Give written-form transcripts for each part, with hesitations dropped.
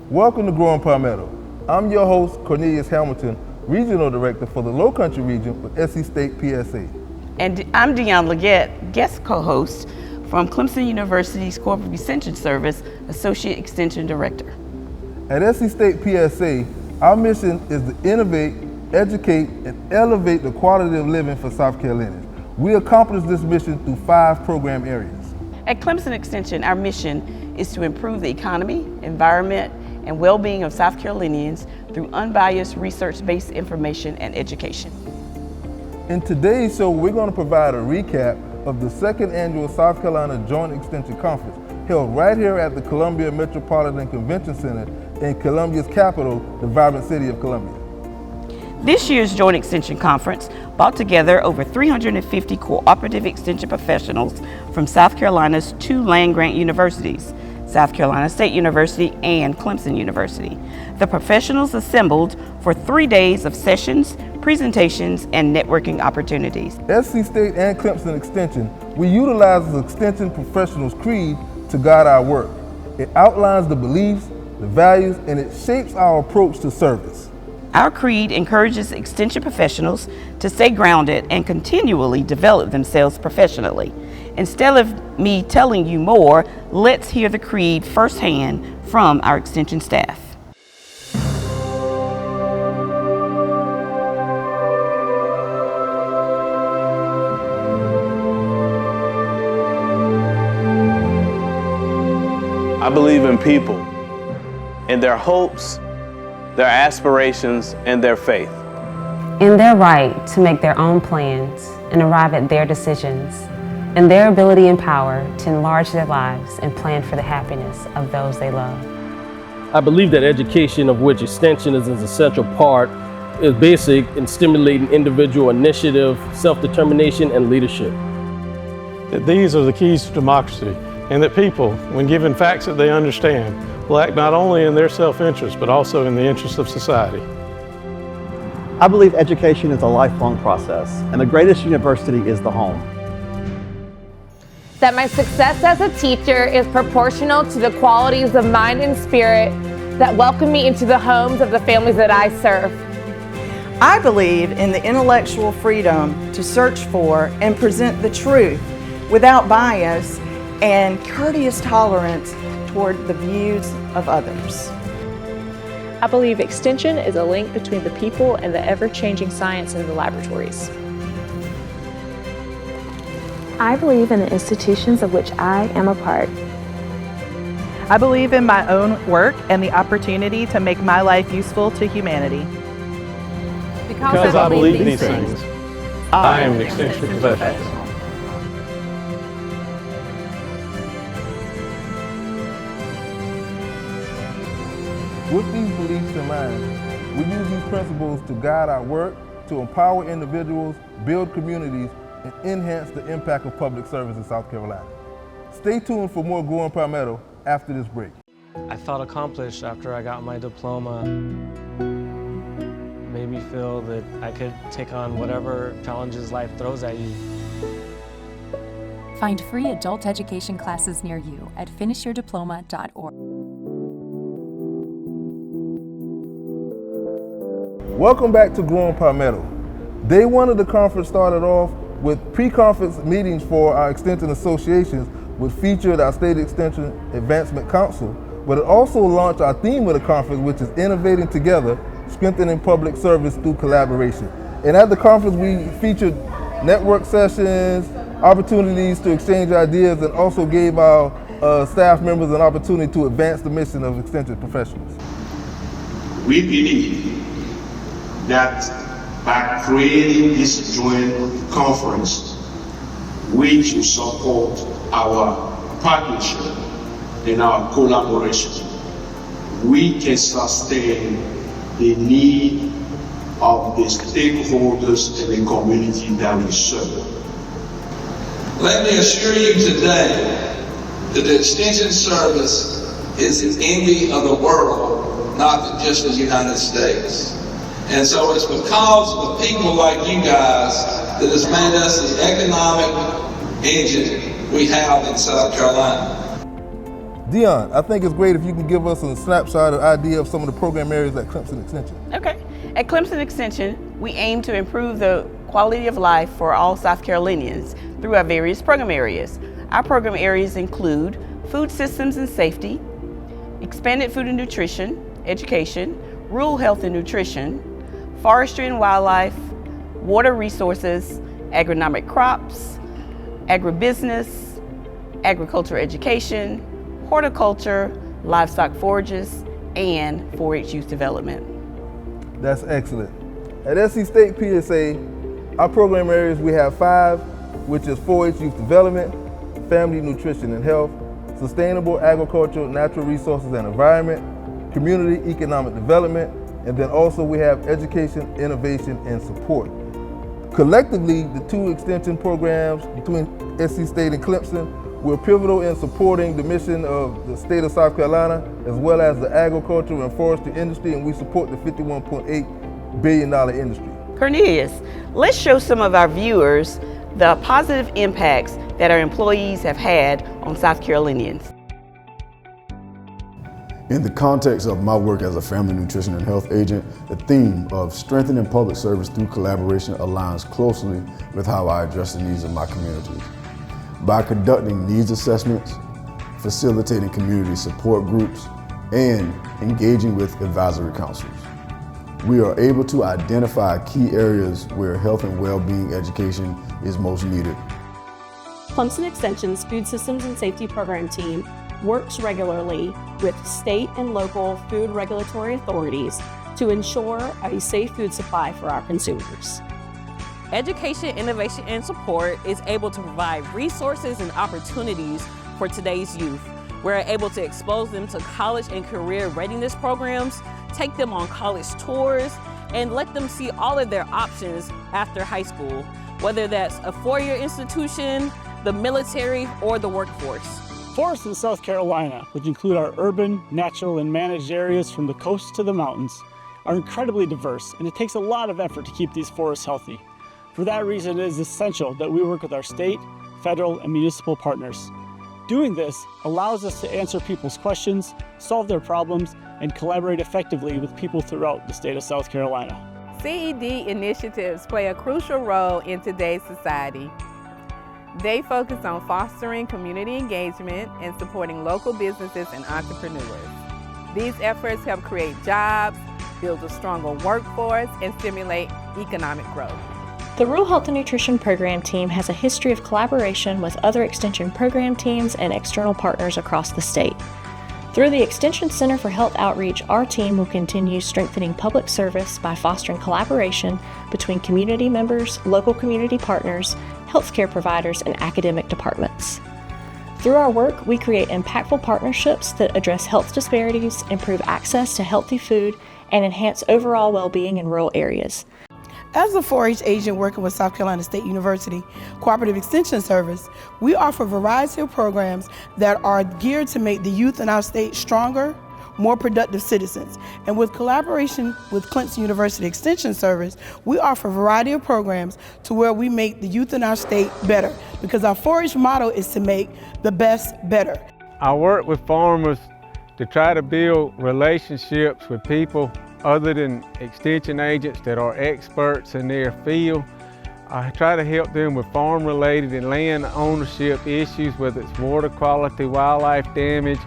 Welcome to Growing Palmetto. I'm your host, Cornelius Hamilton, Regional Director for the Low Country region with SC State PSA. And I'm Deon Legette, guest co-host from Clemson University's Cooperative Extension Service, Associate Extension Director. At SC State PSA, our mission is to innovate, educate, and elevate the quality of living for South Carolinians. We accomplish this mission through 5 program areas. At Clemson Extension, our mission is to improve the economy, environment, and well-being of South Carolinians through unbiased research-based information and education. In today's show, we're going to provide a recap of the 2nd annual South Carolina Joint Extension Conference held right here at the Columbia Metropolitan Convention Center in Columbia's capital, the vibrant city of Columbia. This year's Joint Extension Conference brought together over 350 cooperative extension professionals from South Carolina's 2 land-grant universities, South Carolina State University and Clemson University. The professionals assembled for 3 days of sessions, presentations, and networking opportunities. SC State and Clemson Extension, we utilize the Extension Professionals Creed to guide our work. It outlines the beliefs, the values, and it shapes our approach to service. Our creed encourages extension professionals to stay grounded and continually develop themselves professionally. Instead of me telling you more, let's hear the creed firsthand from our extension staff. I believe in people, in their hopes, their aspirations, and their faith. In their right to make their own plans and arrive at their decisions, and their ability and power to enlarge their lives and plan for the happiness of those they love. I believe that education, of which extension is an essential part, is basic in stimulating individual initiative, self-determination, and leadership. That these are the keys to democracy, and that people, when given facts that they understand, will act not only in their self-interest, but also in the interest of society. I believe education is a lifelong process, and the greatest university is the home. That my success as a teacher is proportional to the qualities of mind and spirit that welcome me into the homes of the families that I serve. I believe in the intellectual freedom to search for and present the truth without bias and courteous tolerance toward the views of others. I believe extension is a link between the people and the ever-changing science in the laboratories. I believe in the institutions of which I am a part. I believe in my own work and the opportunity to make my life useful to humanity. Because I believe these things, I am an extension professional. With these beliefs in mind, we use these principles to guide our work, to empower individuals, build communities, and enhance the impact of public service in South Carolina. Stay tuned for more Growing Palmetto after this break. I felt accomplished after I got my diploma. It made me feel that I could take on whatever challenges life throws at you. Find free adult education classes near you at finishyourdiploma.org. Welcome back to Growing Palmetto. Day 1 of the conference started off with pre-conference meetings for our extension associations, which featured our State Extension Advancement Council, but it also launched our theme of the conference, which is Innovating Together, Strengthening Public Service Through Collaboration. And at the conference, we featured network sessions, opportunities to exchange ideas, and also gave our staff members an opportunity to advance the mission of extension professionals. We believe that by creating this joint conference, we should support our partnership and our collaboration. We can sustain the need of the stakeholders and the community that we serve. Let me assure you today that the Extension Service is the envy of the world, not just the United States. And so it's because of people like you guys that has made us the economic engine we have in South Carolina. Deon, I think it's great if you can give us a snapshot or idea of some of the program areas at Clemson Extension. Okay. At Clemson Extension, we aim to improve the quality of life for all South Carolinians through our various program areas. Our program areas include food systems and safety, expanded food and nutrition, education, rural health and nutrition, forestry and wildlife, water resources, agronomic crops, agribusiness, agriculture education, horticulture, livestock forages, and 4-H youth development. That's excellent. At SC State PSA, our program areas, we have 5, which is 4-H youth development, family nutrition and health, sustainable agriculture, natural resources and environment, community economic development, and then also we have education, innovation, and support. Collectively, the 2 extension programs between SC State and Clemson, we're pivotal in supporting the mission of the state of South Carolina, as well as the agriculture and forestry industry, and we support the $51.8 billion industry. Cornelius, let's show some of our viewers the positive impacts that our employees have had on South Carolinians. In the context of my work as a family nutrition and health agent, the theme of strengthening public service through collaboration aligns closely with how I address the needs of my communities. By conducting needs assessments, facilitating community support groups, and engaging with advisory councils, we are able to identify key areas where health and well-being education is most needed. Clemson Extension's Food Systems and Safety Program team works regularly with state and local food regulatory authorities to ensure a safe food supply for our consumers. Education, innovation, and support is able to provide resources and opportunities for today's youth. We're able to expose them to college and career readiness programs, take them on college tours, and let them see all of their options after high school, whether that's a 4-year institution, the military, or the workforce. Forests in South Carolina, which include our urban, natural, and managed areas from the coast to the mountains, are incredibly diverse, and it takes a lot of effort to keep these forests healthy. For that reason, it is essential that we work with our state, federal, and municipal partners. Doing this allows us to answer people's questions, solve their problems, and collaborate effectively with people throughout the state of South Carolina. CED initiatives play a crucial role in today's society. They focus on fostering community engagement and supporting local businesses and entrepreneurs. These efforts help create jobs, build a stronger workforce, and stimulate economic growth. The Rural Health and Nutrition Program team has a history of collaboration with other Extension program teams and external partners across the state. Through the Extension Center for Health Outreach, our team will continue strengthening public service by fostering collaboration between community members, local community partners, healthcare providers, and academic departments. Through our work, we create impactful partnerships that address health disparities, improve access to healthy food, and enhance overall well-being in rural areas. As a 4-H agent working with South Carolina State University Cooperative Extension Service, we offer a variety of programs that are geared to make the youth in our state stronger, more productive citizens. And with collaboration with Clemson University Extension Service, we offer a variety of programs to where we make the youth in our state better, because our 4-H motto is to make the best better. I work with farmers to try to build relationships with people other than extension agents that are experts in their field. I try to help them with farm-related and land ownership issues, whether it's water quality, wildlife damage,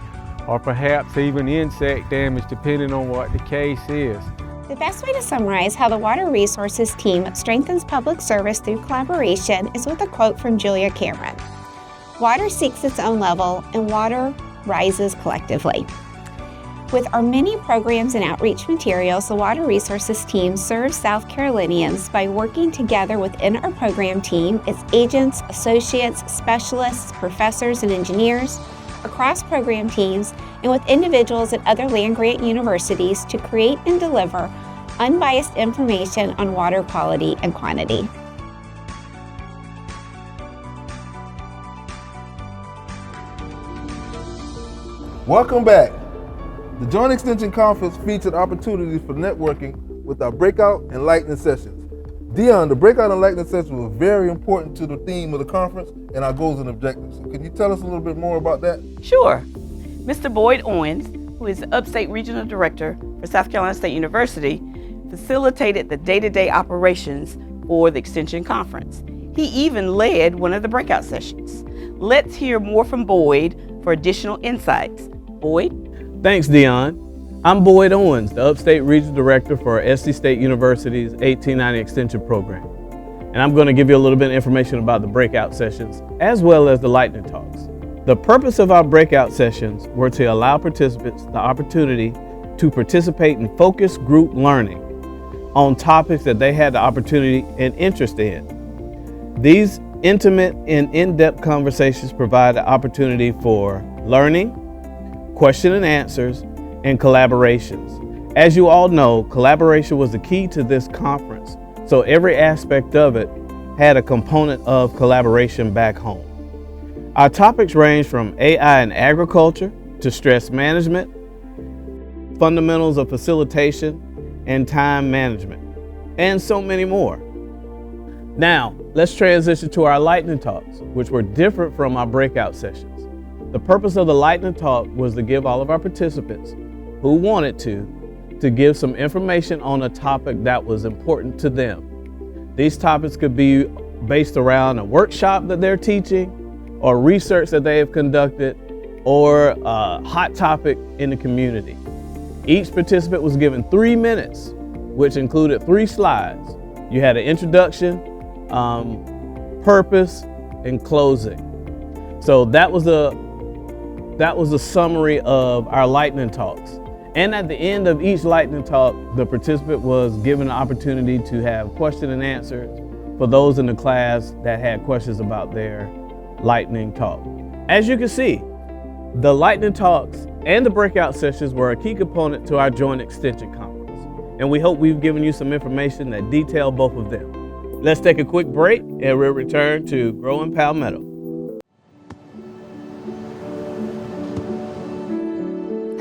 or perhaps even insect damage, depending on what the case is. The best way to summarize how the Water Resources team strengthens public service through collaboration is with a quote from Julia Cameron. "Water seeks its own level, and water rises collectively." With our many programs and outreach materials, the Water Resources team serves South Carolinians by working together within our program team, its agents, associates, specialists, professors, and engineers, across program teams, and with individuals at other land-grant universities to create and deliver unbiased information on water quality and quantity. Welcome back. The Joint Extension Conference featured opportunities for networking with our breakout and lightning sessions. Deon, the breakout and lightning session was very important to the theme of the conference and our goals and objectives. So can you tell us a little bit more about that? Sure. Mr. Boyd Owens, who is the Upstate Regional Director for South Carolina State University, facilitated the day-to-day operations for the Extension Conference. He even led one of the breakout sessions. Let's hear more from Boyd for additional insights. Boyd? Thanks, Deon. I'm Boyd Owens, the Upstate Regional Director for SC State University's 1890 Extension Program. And I'm going to give you a little bit of information about the breakout sessions, as well as the lightning talks. The purpose of our breakout sessions were to allow participants the opportunity to participate in focused group learning on topics that they had the opportunity and interest in. These intimate and in-depth conversations provide the opportunity for learning, question and answers, and collaborations. As you all know, collaboration was the key to this conference, so every aspect of it had a component of collaboration back home. Our topics range from AI in agriculture to stress management, fundamentals of facilitation, and time management, and so many more. Now, let's transition to our lightning talks, which were different from our breakout sessions. The purpose of the lightning talk was to give all of our participants who wanted to give some information on a topic that was important to them. These topics could be based around a workshop that they're teaching, or research that they have conducted, or a hot topic in the community. Each participant was given 3 minutes, which included 3 slides. You had an introduction, purpose, and closing. So that was a summary of our lightning talks. And at the end of each lightning talk, the participant was given an opportunity to have question and answers for those in the class that had questions about their lightning talk. As you can see, the lightning talks and the breakout sessions were a key component to our joint extension conference, and we hope we've given you some information that detail both of them. Let's take a quick break and we'll return to Grow in Palmetto.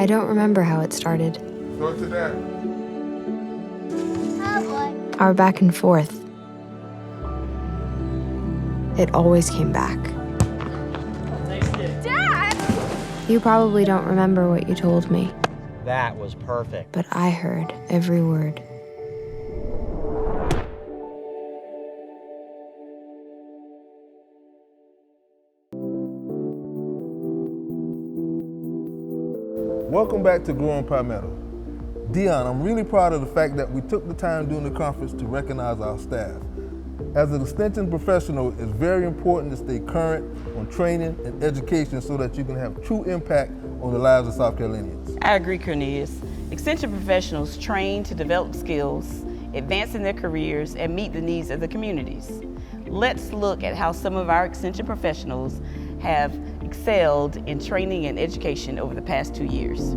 I don't remember how it started. Go to that. Our back and forth. It always came back. You probably don't remember what you told me. That was perfect. But I heard every word. Welcome back to Grow in Palmetto. Deon, I'm really proud of the fact that we took the time during the conference to recognize our staff. As an extension professional, it's very important to stay current on training and education so that you can have true impact on the lives of South Carolinians. I agree, Cornelius. Extension professionals train to develop skills, advance in their careers, and meet the needs of the communities. Let's look at how some of our extension professionals have excelled in training and education over the past 2 years.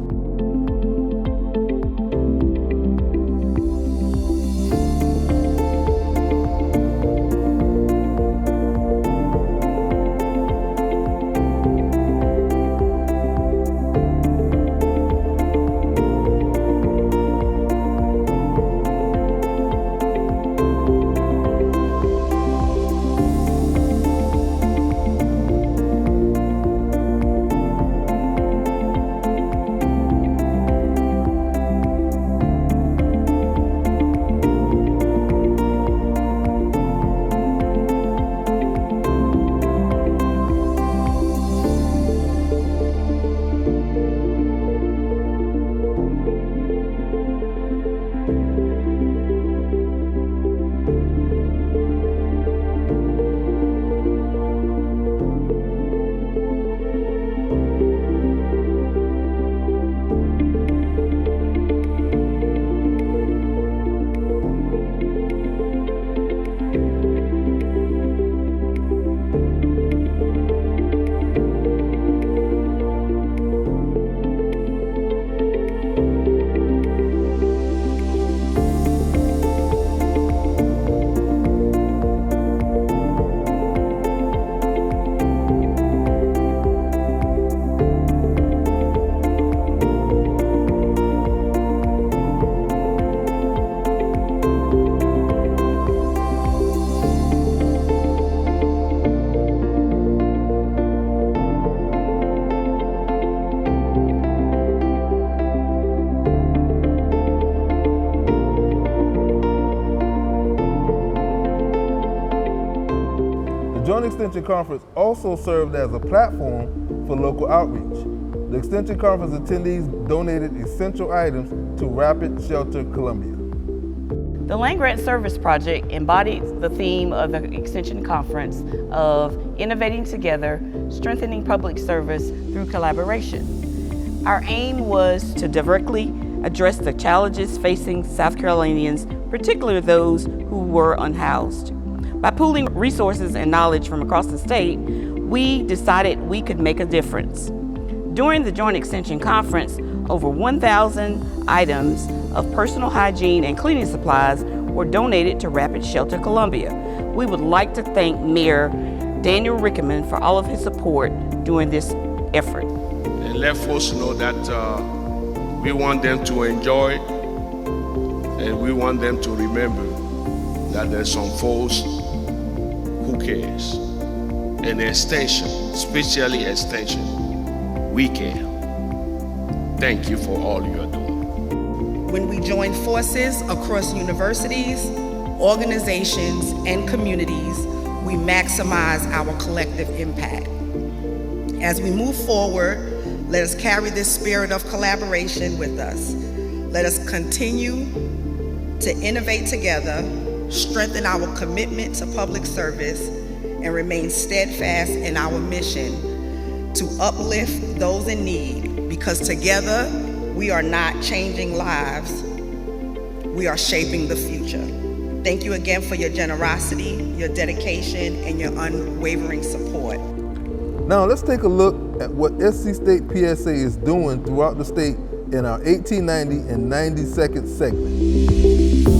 Extension Conference also served as a platform for local outreach. The Extension Conference attendees donated essential items to Rapid Shelter Columbia. The Land Grant Service Project embodies the theme of the Extension Conference of innovating together, strengthening public service through collaboration. Our aim was to directly address the challenges facing South Carolinians, particularly those who were unhoused. By pooling resources and knowledge from across the state, we decided we could make a difference. During the Joint Extension Conference, over 1,000 items of personal hygiene and cleaning supplies were donated to Rapid Shelter Columbia. We would like to thank Mayor Daniel Rickman for all of his support during this effort. And let folks know that we want them to enjoy it, and we want them to remember that there's some folks who cares. And Extension, especially Extension, we care. Thank you for all you are doing. When we join forces across universities, organizations, and communities, we maximize our collective impact. As we move forward, let us carry this spirit of collaboration with us. Let us continue to innovate together, strengthen our commitment to public service, and remain steadfast in our mission to uplift those in need, because together we are not changing lives, we are shaping the future. Thank you again for your generosity, your dedication, and your unwavering support. Now let's take a look at what SC State PSA is doing throughout the state in our 1890 and 92nd segment.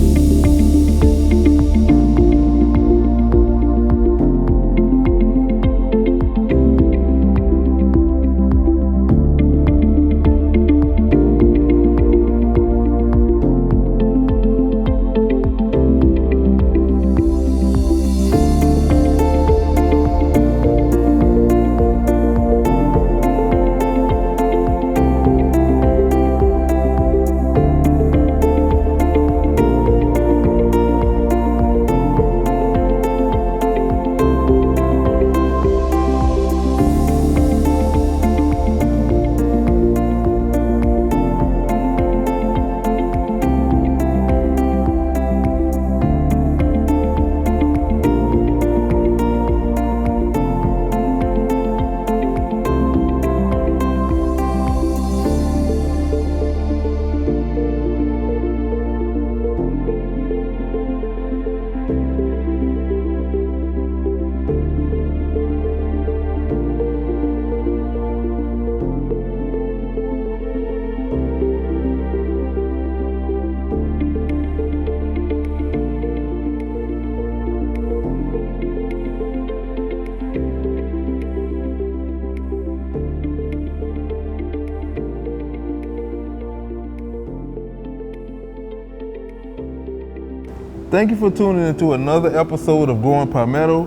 Thank you for tuning into another episode of Growing Palmetto.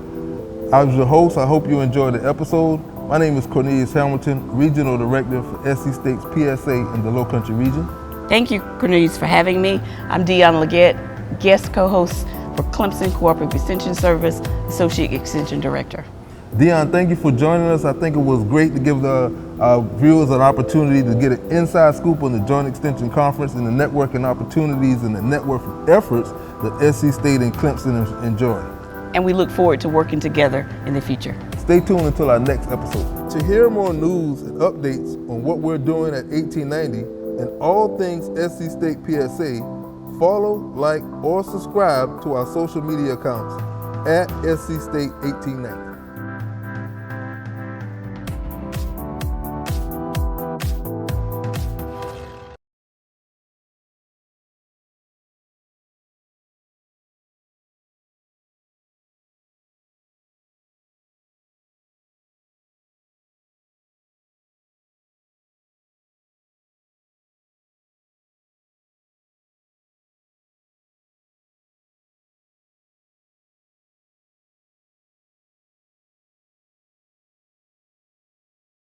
I was your host. I hope you enjoyed the episode. My name is Cornelius Hamilton, Regional Director for SC State's PSA in the Low Country region. Thank you, Cornelius, for having me. I'm Deon Legette, guest co-host for Clemson Cooperative Extension Service, Associate Extension Director. Deon, thank you for joining us. I think it was great to give the viewers an opportunity to get an inside scoop on the Joint Extension Conference and the networking opportunities and the network efforts that SC State and Clemson enjoy. And we look forward to working together in the future. Stay tuned until our next episode. To hear more news and updates on what we're doing at 1890 and all things SC State PSA, follow, like, or subscribe to our social media accounts at SC State 1890.